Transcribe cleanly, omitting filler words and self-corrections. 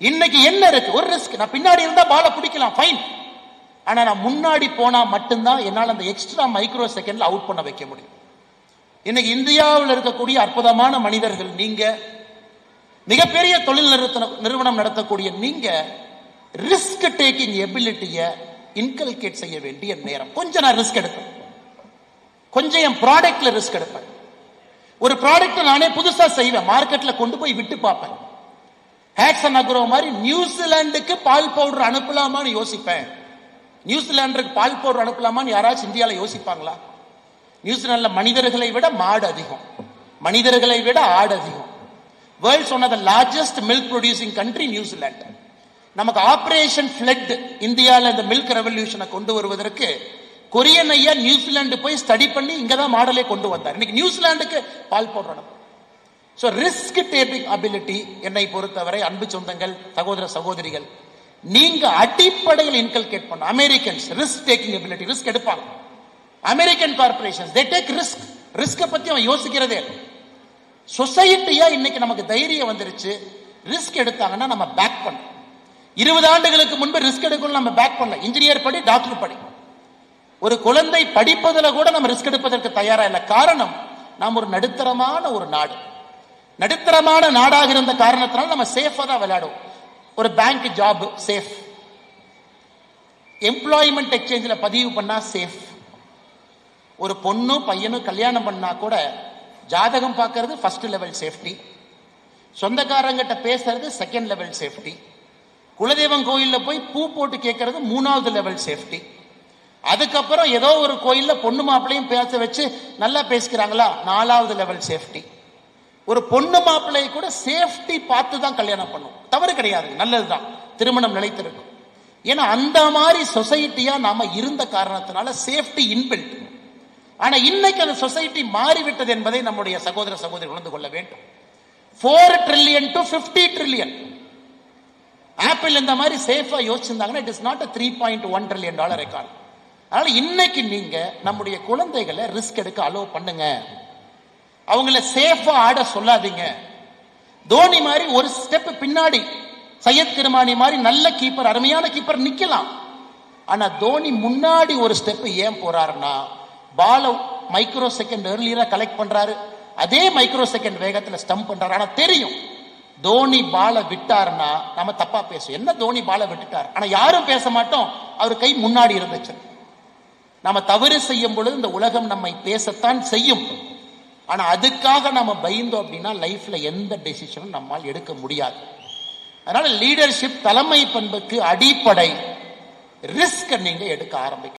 இன்னைக்கு என்ன இருக்கு? ஒரு ரிஸ்க். நான் பின்னாடி இருந்தா பால பிடிக்கலாம், ஃபைன். ஆனா நான் முன்னாடி போனா மட்டும்தான் என்னால் அந்த எக்ஸ்ட்ரா மைக்ரோ செகண்ட்ல அவுட் பண்ண வைக்க முடியும். இன்னைக்கு இந்தியாவில் இருக்கக்கூடிய அற்புதமான மனிதர்கள், நீங்க மிகப்பெரிய தொழில் நிறுவனம் நடத்தக்கூடிய நீங்க ரிஸ்க் டேக்கிங் எபிலிட்டியை இன்கல்கேட் செய்ய வேண்டிய நேரம். கொஞ்சம் நான் ரிஸ்க் எடுப்பேன், கொஞ்சம் என் ப்ராடக்ட்ல ரிஸ்க் எடுப்பேன். ஒரு ப்ராடக்ட் நானே புதுசா செய்வேன், மார்க்கெட்ல கொண்டு போய் விட்டு பார்ப்பேன். ஹேட்சன் அக்ரோ மாதிரி நியூசிலாந்துக்கு பால் பவுடர் அனுப்பலாமான்னு யோசிப்பேன். நியூசிலாந்துக்கு பால் பவுடர் அனுப்பலாமான்னு யாராச்சும் இந்தியாவில் யோசிப்பாங்களா? நியூசிலாந்துல மனிதர்களை விட மாடு அதிகம், மனிதர்களை விட ஆடு அதிகம். World's one of the largest milk producing country New Zealand. நமக்கு ஆபரேஷன் ஃபிளட் இந்தியாவில் இந்த மில்க் ரெவல்யூஷனை கொண்டு வருவதற்கு கொரியன் ஐயா நியூசிலாந்து போய் ஸ்டடி பண்ணி இங்கதான் மாடலே கொண்டு வந்தார். இன்னைக்கு நியூசிலாந்துக்கு பால் பவுடர் அனுப்பும். ஸோ ரிஸ்க் டேக்கிங் அபிலிட்டி என்னை பொறுத்தவரை, அன்பு சொந்தங்கள், சகோதர சகோதரிகள், நீங்க அடிப்படையில் இன்கல்கேட் பண்ண. Americans risk taking ability, risk எடுப்பாங்க. American corporations they take risk. ரிஸ்க பத்தி அவன் யோசிக்கிறதே. சொசைட்டியா இன்னைக்கு நமக்கு தைரியம் வந்துருச்சு. ரிஸ்க் எடுத்தாங்கன்னா நம்ம பேக் பண்ண. 20 ஆண்டுகளுக்கு முன்பு ரிஸ்க் எடுக்கணும், நம்ம பேக் பண்ணல. இன்ஜினியர் படி, டாக்டர் படி. ஒரு குழந்தை படிப்பதில் கூட நம்ம ரிஸ்க் எடுப்பதற்கு தயாரா இல்லை. காரணம், நாம் ஒரு நடுத்தரமான ஒரு நாடு. நடுத்தரமான நாடாக இருந்த காரணத்தினால் நம்ம சேஃபா தான் விளையாடுவோம். ஒரு பேங்க் ஜாப் சேஃப், எம்ப்ளாய்மெண்ட் எக்ஸ்சேஞ்சில் பதிவு பண்ணா சேஃப். ஒரு பொண்ணும் பையனும் கல்யாணம் பண்ணா கூட ஜாதகம் பார்க்கறது ஃபர்ஸ்ட் லெவல் சேஃப்டி, சொந்தக்காரங்கிட்ட பேசுறது செகண்ட் லெவல் சேஃப்டி, குலதெய்வம் கோயில்ல போய் பூ போட்டு கேட்கறது 3வது லெவல் சேஃப்டி. அதுக்கப்புறம் ஏதோ ஒரு கோயில்ல பொண்ணு மாப்பிள்ளையும் பேச வச்சு நல்லா பேசிக்கிறாங்களா, 4வது லெவல் சேஃப்டி. ஒரு பொண்ணு மாப்பிள்ளை கூட சேஃப்டி பார்த்து தான் கல்யாணம் பண்ணும். தவறு கிடையாது, நல்லதுதான், திருமணம் நிலைத்திருக்கும். ஏன்னா அந்த மாதிரி சொசைட்டியா நாம இருந்த காரணத்தினால சேஃப்டி இன்பில்ட். ஆனா இன்னைக்கு அந்த சொசைட்டி மாறிவிட்டது என்பதை நம்முடைய சகோதர சகோதரி உணர்ந்து கொள்ள வேண்டும். 4 trillion to 50 trillion. ஆப்பிள் இந்த மாதிரி சேஃபா யோசிச்சிருந்தாங்கன்னா it is not a $3.1 trillion record. அதனால இன்னைக்கு நீங்க நம்முடைய குழந்தைகளை ரிஸ்க் எடுக்க அலோவ் பண்ணுங்க. அவங்கள சேஃபா ஆட சொல்லாதீங்க. தோனி மாதிரி ஒரு ஸ்டெப் பின்னாடி, சையத் கிருமானி மாதிரி நல்ல கீப்பர், அருமையான கீப்பர் நிக்கலாம். ஆனா தோனி முன்னாடி ஒரு ஸ்டெப் ஏன் போறாருன்னா, பால மைக்ரோ செகண்ட் ஏர்லியரா கலெக்ட் பண்றாரு, அதே மைக்ரோ செகண்ட் வேகத்துல ஸ்டம்ப் பண்றாரு. ஆனா தெரியும் தோனி பால விட்டாருன்னா நம்ம தப்பா பேசுவோம். என்ன தோனி பால விட்டுட்டார், ஆனா யாரும் பேச மாட்டோம், அவர் கை முன்னாடி இருந்துச்சு. நம்ம தவறு செய்யும் பொழுது இந்த உலகம் நம்மை பேசத்தான் செய்யும். ஆனா அதுக்காக நம்ம பயந்தோம் அப்படின்னா லைஃப்ல எந்த டெசிஷனும் நம்மால் எடுக்க முடியாது. அதனால லீடர்ஷிப், தலைமை பண்புக்கு அடிப்படை ரிஸ்க் நீங்க எடுக்க ஆரம்பிக்க.